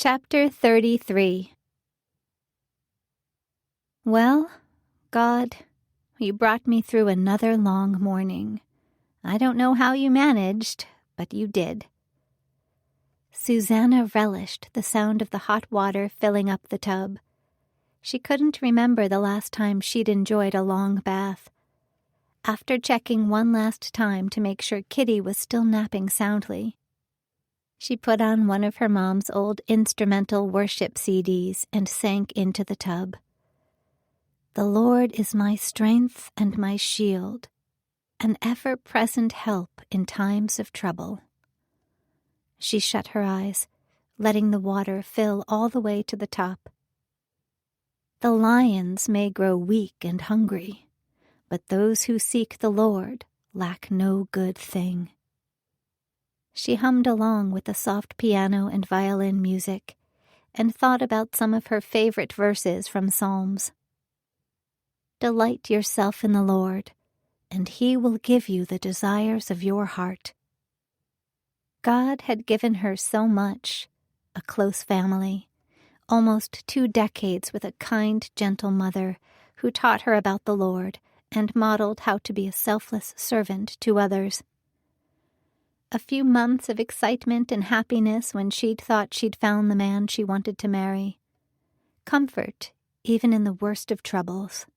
Chapter 33. Well, God, you brought me through another long morning. I don't know how you managed, but you did. Susanna relished the sound of the hot water filling up the tub. She couldn't remember the last time she'd enjoyed a long bath. After checking one last time to make sure Kitty was still napping soundly, she put on one of her mom's old instrumental worship CDs and sank into the tub. The Lord is my strength and my shield, an ever-present help in times of trouble. She shut her eyes, letting the water fill all the way to the top. The lions may grow weak and hungry, but those who seek the Lord lack no good thing. She hummed along with the soft piano and violin music and thought about some of her favorite verses from Psalms. Delight yourself in the Lord, and He will give you the desires of your heart. God had given her so much, a close family, almost 2 decades with a kind, gentle mother who taught her about the Lord and modeled how to be a selfless servant to others. A few months of excitement and happiness when she'd thought she'd found the man she wanted to marry. Comfort, even in the worst of troubles.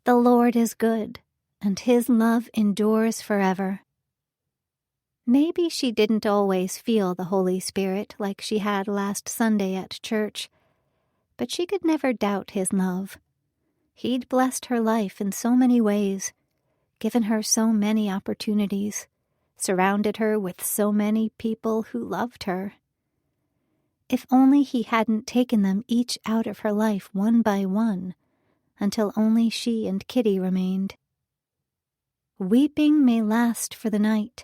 The Lord is good, and His love endures forever. Maybe she didn't always feel the Holy Spirit like she had last Sunday at church, but she could never doubt His love. He'd blessed her life in so many ways, given her so many opportunities, surrounded her with so many people who loved her. If only He hadn't taken them each out of her life one by one, until only she and Kitty remained. Weeping may last for the night,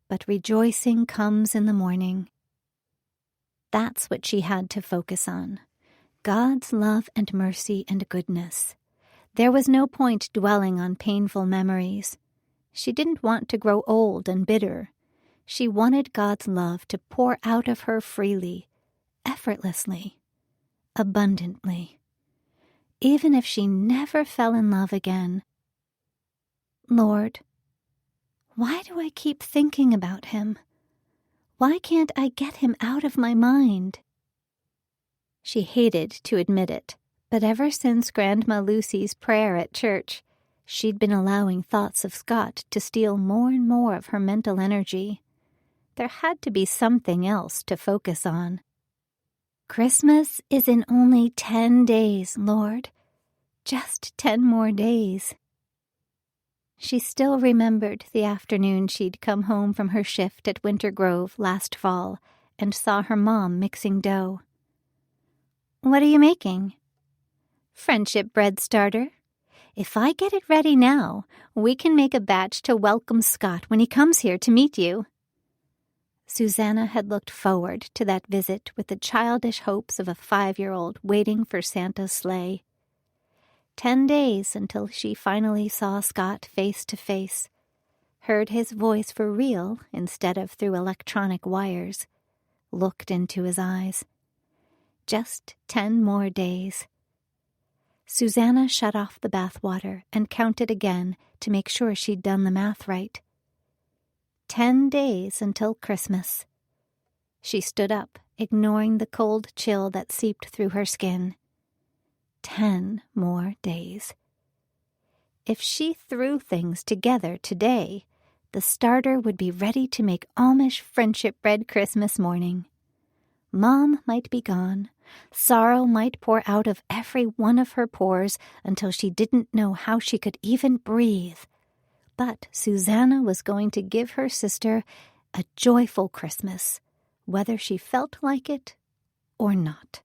but rejoicing comes in the morning. That's what she had to focus on, God's love and mercy and goodness. There was no point dwelling on painful memories. She didn't want to grow old and bitter. She wanted God's love to pour out of her freely, effortlessly, abundantly, even if she never fell in love again. Lord, why do I keep thinking about him? Why can't I get him out of my mind? She hated to admit it, but ever since Grandma Lucy's prayer at church, she'd been allowing thoughts of Scott to steal more and more of her mental energy. There had to be something else to focus on. Christmas is in only 10 days, Lord. Just 10 more days. She still remembered the afternoon she'd come home from her shift at Winter Grove last fall and saw her mom mixing dough. What are you making? Friendship bread starter. If I get it ready now, we can make a batch to welcome Scott when he comes here to meet you. Susanna had looked forward to that visit with the childish hopes of a 5-year-old waiting for Santa's sleigh. 10 days until she finally saw Scott face to face, heard his voice for real instead of through electronic wires, looked into his eyes. Just 10 more days. Susanna shut off the bathwater and counted again to make sure she'd done the math right. 10 days until Christmas. She stood up, ignoring the cold chill that seeped through her skin. 10 more days. If she threw things together today, the starter would be ready to make Amish friendship bread Christmas morning. Mom might be gone. Sorrow might pour out of every one of her pores until she didn't know how she could even breathe. But Susanna was going to give her sister a joyful Christmas, whether she felt like it or not.